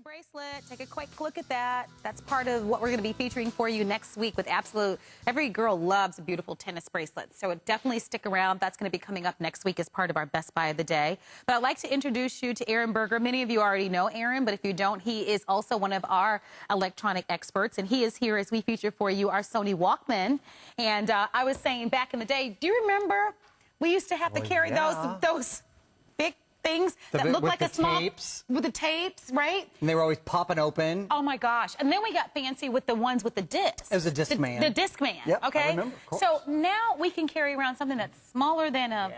bracelet. Take a quick look at that. That's part of what we're going to be featuring for you next week with every girl loves a beautiful tennis bracelet. So definitely stick around. That's going to be coming up next week as part of our Best Buy of the Day. But I'd like to introduce you to Aaron Berger. Many of you already know Aaron, but if you don't, he is also one of our electronic experts. And he is here as we feature for you our Sony Walkman. And I was saying back in the day, do you remember we used to have to carry those big things that look like a small tapes. With the tapes, right? And they were always popping open. Oh my gosh! And then we got fancy with the ones with the discs. It was a Discman. The Discman. Yep, okay. I remember, of course. So now we can carry around something that's smaller than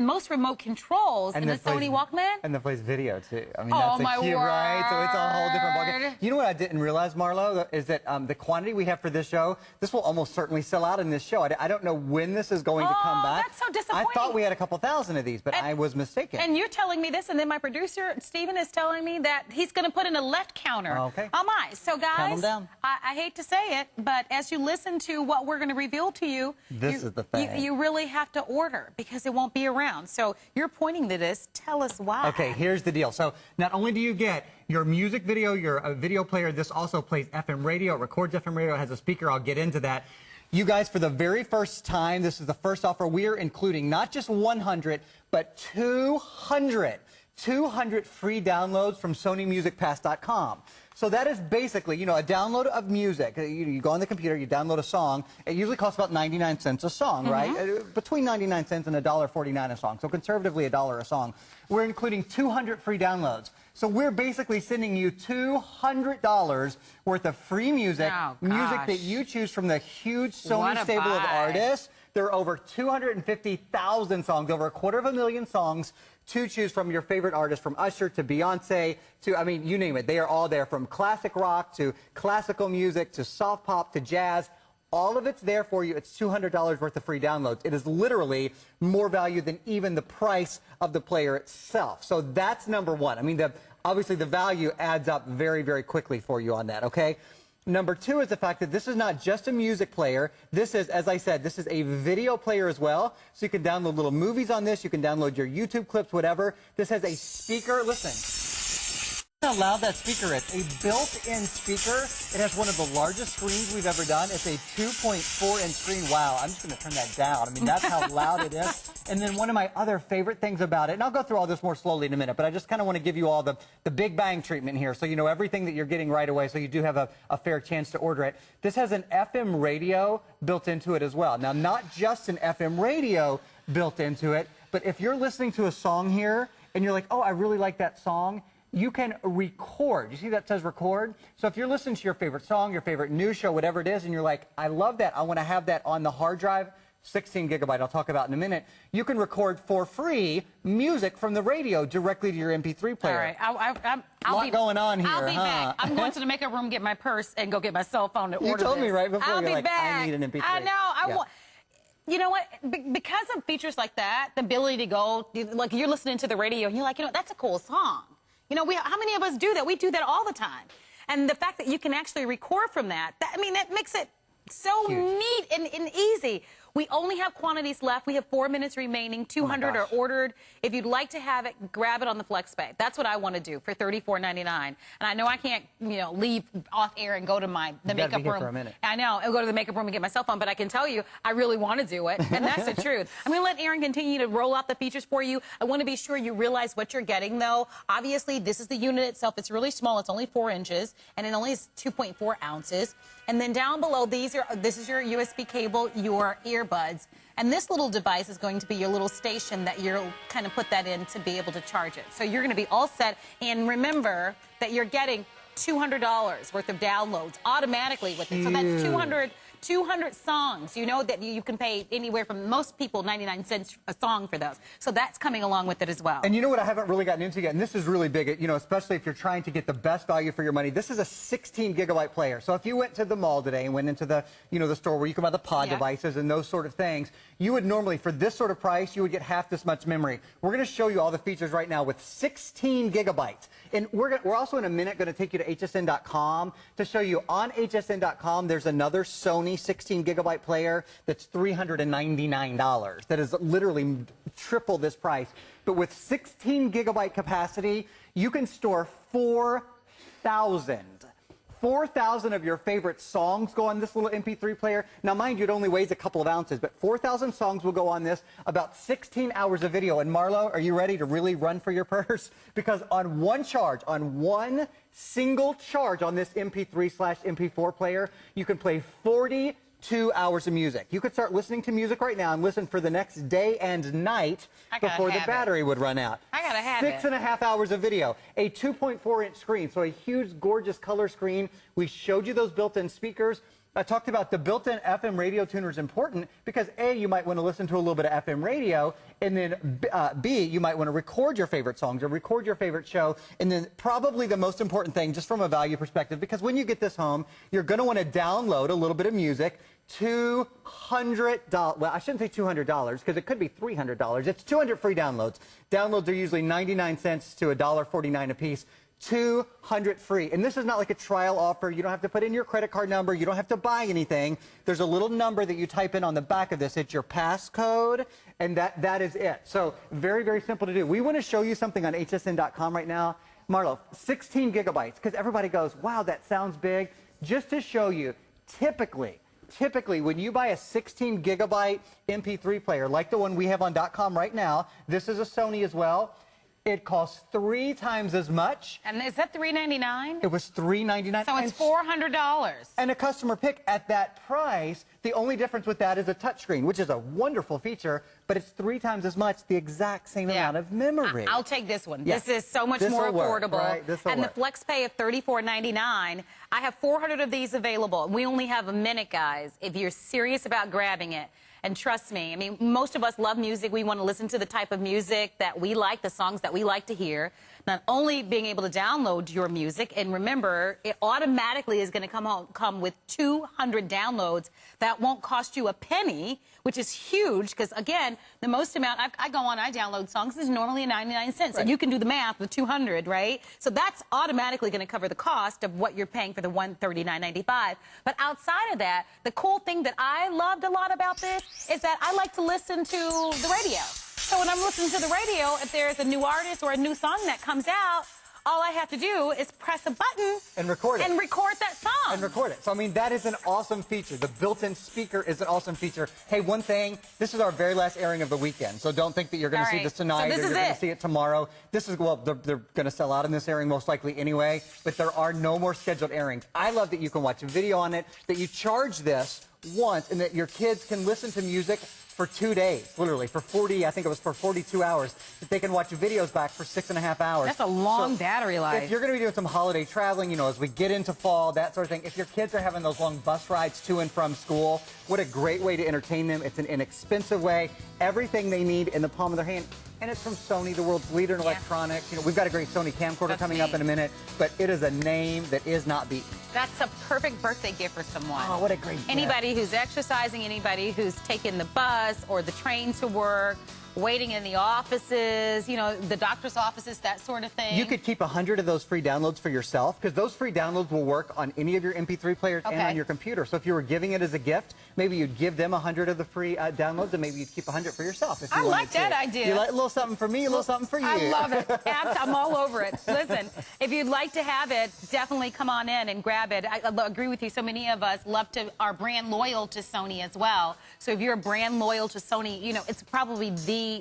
most remote controls in the Sony Walkman. And that plays video too. I mean, that's a cute, right? So it's a whole different ballgame. You know what I didn't realize, Marlo, is that the quantity we have for this show, this will almost certainly sell out in this show. I don't know when this is going to come back. That's so disappointing. I thought we had a couple thousand of these, but I was mistaken. And you're telling me this, and then my producer, Steven, is telling me that he's going to put in a left counter. Okay. Oh, my. So, guys, I hate to say it, but as you listen to what we're going to reveal to you, this is the thing. You really have to order because it won't be around. So you're pointing to this. Tell us why. Okay, here's the deal. So not only do you get your music video, your video player, this also plays FM radio, it records FM radio, it has a speaker. I'll get into that. You guys, for the very first time, this is the first offer, we are including not just 100, but 200 free downloads from SonyMusicPass.com. So that is basically, you know, a download of music. You go on the computer, you download a song. It usually costs about 99 cents a song, right? Between 99 cents and $1.49 a song. So conservatively, $1 a song. We're including 200 free downloads. So we're basically sending you $200 worth of free music, music that you choose from the huge Sony stable of artists. There are over 250,000 songs, over 250,000 songs to choose from your favorite artists, from Usher to Beyonce to, I mean, you name it. They are all there, from classic rock to classical music to soft pop to jazz. All of it's there for you. It's $200 worth of free downloads. It is literally more value than even the price of the player itself. So that's number one. I mean, obviously the value adds up very, very quickly for you on that, okay? Number two is the fact that this is not just a music player. This is, as I said, this is a video player as well. So you can download little movies on this. You can download your YouTube clips, whatever. This has a speaker. Listen. How loud that speaker is. A built-in speaker. It has one of the largest screens we've ever done. It's a 2.4-inch screen. Wow, I'm just going to turn that down. I mean, that's how loud it is. And then one of my other favorite things about it, and I'll go through all this more slowly in a minute, but I just kind of want to give you all the big bang treatment here, so you know everything that you're getting right away, so you do have a fair chance to order it. This has an FM radio built into it as well. Now, not just an FM radio built into it, but if you're listening to a song here, and you're like, oh, I really like that song, you can record. You see that says record? So if you're listening to your favorite song, your favorite news show, whatever it is, and you're like, I love that, I want to have that on the hard drive, 16 gigabyte, I'll talk about in a minute, you can record for free music from the radio directly to your MP3 player. All right, I'll be going on here, I'll be back. I'm going to the makeup room, get my purse, and go get my cell phone to order this. You told me right before, you're like, I need an MP3. I know, you know what? Because of features like that, the ability to go, like you're listening to the radio, and you're like, you know, that's a cool song. You know, how many of us do that? We do that all the time. And the fact that you can actually record from that, I mean, that makes it so neat and easy. We only have quantities left. We have 4 minutes remaining. 200 are ordered. If you'd like to have it, grab it on the FlexPay. That's what I want to do for $34.99. And I know I can't, you know, leave off air and go to the makeup room. For a minute. I know. I'll go to the makeup room and get my cell phone, but I can tell you, I really want to do it. And that's the truth. I'm going to let Aaron continue to roll out the features for you. I want to be sure you realize what you're getting, though. Obviously, this is the unit itself. It's really small. It's only 4 inches, and it only is 2.4 ounces. And then down below, this is your USB cable, your earbuds. And this little device is going to be your little station that you'll kind of put that in to be able to charge it. So you're going to be all set. And remember that you're getting $200 worth of downloads automatically with it. So that's 200 songs. You know that you can pay anywhere from, most people, 99 cents a song for those. So that's coming along with it as well. And you know what I haven't really gotten into yet, and this is really big, you know, especially if you're trying to get the best value for your money. This is a 16 gigabyte player. So if you went to the mall today and went into the, you know, the store where you can buy the pod devices and those sort of things, you would normally, for this sort of price, you would get half this much memory. We're going to show you all the features right now with 16 gigabytes. And we're also in a minute going to take you to HSN.com to show you on HSN.com there's another Sony 16 gigabyte player that's $399. That is literally triple this price. But with 16 gigabyte capacity, you can store 4 4,000 of your favorite songs go on this little MP3 player. Now, mind you, it only weighs a couple of ounces, but 4,000 songs will go on this, about 16 hours of video. And Marlo, are you ready to really run for your purse? Because on one charge, on one single charge on this MP3/MP4 player, you can play 42 hours of music. You could start listening to music right now and listen for the next day and night before the battery would run out. I gotta have it. 6.5 hours of video, a 2.4-inch screen, so a huge, gorgeous color screen. We showed you those built-in speakers. I talked about the built-in FM radio tuner is important because A, you might want to listen to a little bit of FM radio, and then B, you might want to record your favorite songs or record your favorite show, and then probably the most important thing, just from a value perspective, because when you get this home, you're going to want to download a little bit of music. $200, well, I shouldn't say $200 because it could be $300. It's 200 free downloads. Downloads are usually 99 cents to $1.49 a piece. 200 free. And this is not like a trial offer. You don't have to put in your credit card number. You don't have to buy anything. There's a little number that you type in on the back of this. It's your passcode, and that is it. So very, very simple to do. We want to show you something on hsn.com right now. Marlo, 16 gigabytes, because everybody goes, wow, that sounds big. Just to show you, typically, when you buy a 16 gigabyte MP3 player, like the one we have on .com right now, this is a Sony as well, it costs 3 times as much. And is that $399? It was $399. So it's $400. And a customer pick at that price. The only difference with that is a touchscreen, which is a wonderful feature, but it's 3 times as much, the exact same amount of memory. I'll take this one. Yes. This is so much more affordable. Right? And the flex pay of $34.99. I have 400 of these available. We only have a minute, guys, if you're serious about grabbing it. And trust me, I mean, most of us love music. We want to listen to the type of music that we like, the songs that we like to hear. Not only being able to download your music, and remember, it automatically is going to come with 200 downloads. That won't cost you a penny, which is huge because, again, the most amount, I go on, I download songs, is normally 99 cents. Right. And you can do the math with 200, right? So that's automatically going to cover the cost of what you're paying for the $139.95. But outside of that, the cool thing that I loved a lot about this is that I like to listen to the radio. So when I'm listening to the radio, if there's a new artist or a new song that comes out, all I have to do is press a button and record it. And record that song. And record it. So, I mean, that is an awesome feature. The built-in speaker is an awesome feature. Hey, one thing, this is our very last airing of the weekend, so don't think that you're going to see this tonight or you're going to see it tomorrow. This is, well, they're going to sell out in this airing most likely anyway, but there are no more scheduled airings. I love that you can watch a video on it, that you charge this once, and that your kids can listen to music for 2 days, literally, for 40, I think it was for 42 hours, that they can watch videos back for 6.5 hours. That's a long battery life. If you're going to be doing some holiday traveling, you know, as we get into fall, that sort of thing, if your kids are having those long bus rides to and from school, what a great way to entertain them. It's an inexpensive way. Everything they need in the palm of their hand. And it's from Sony, the world's leader in electronics. You know, we've got a great Sony camcorder coming up in a minute, but it is a name that is not beaten. That's a perfect birthday gift for someone. Oh, what a great gift. Anybody who's exercising, anybody who's taking the bus or the train to work, waiting in the offices, you know, the doctor's offices, that sort of thing. You could keep 100 of those free downloads for yourself, because those free downloads will work on any of your MP3 players and on your computer. So if you were giving it as a gift, maybe you'd give them 100 of the free downloads, and maybe you'd keep 100 for yourself. If you I like that idea. You like a little something for me, a little something for you. I love it. I'm all over it. Listen, if you'd like to have it, definitely come on in and grab it. I agree with you. So many of us are brand loyal to Sony as well. So if you're a brand loyal to Sony, you know, it's probably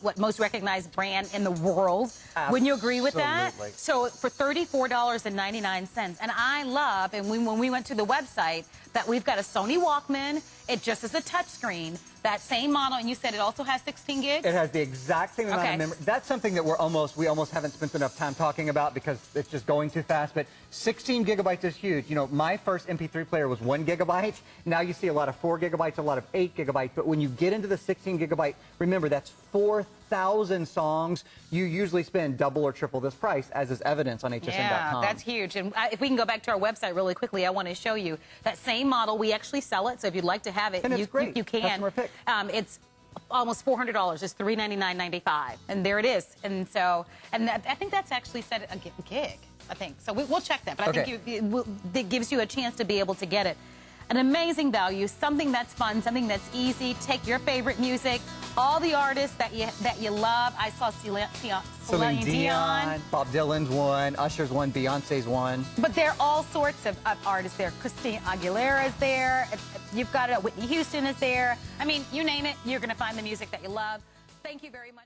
what most recognized brand in the world. Absolutely. Wouldn't you agree with that? So for $34.99, and I love, and when we went to the website, that we've got a Sony Walkman. It just is a touchscreen. That same model, and you said it also has 16 gigs? It has the exact same amount of memory. That's something that we almost haven't spent enough time talking about because it's just going too fast, but 16 gigabytes is huge. You know, my first MP3 player was 1 gigabyte. Now you see a lot of 4 gigabytes, a lot of 8 gigabytes, but when you get into the 16 gigabyte, remember that's 4,000 songs. You usually spend double or triple this price, as is evidence on HSN.com. Yeah, that's huge. And if we can go back to our website really quickly, I want to show you that same model. We actually sell it, so if you'd like to have it, and it's great. You can. Customer pick. It's almost $400. It's $399.95, and there it is. And so, I think that's actually set a gig. I think so. We'll check that, but I think it gives you a chance to be able to get it. An amazing value, something that's fun, something that's easy. Take your favorite music all the artists that you love. I saw Celine Dion. Bob Dylan's one, Usher's one, Beyonce's one. But there are all sorts of artists there. Christina Aguilera's there. You've got Whitney Houston is there. I mean, you name it, you're going to find the music that you love. Thank you very much.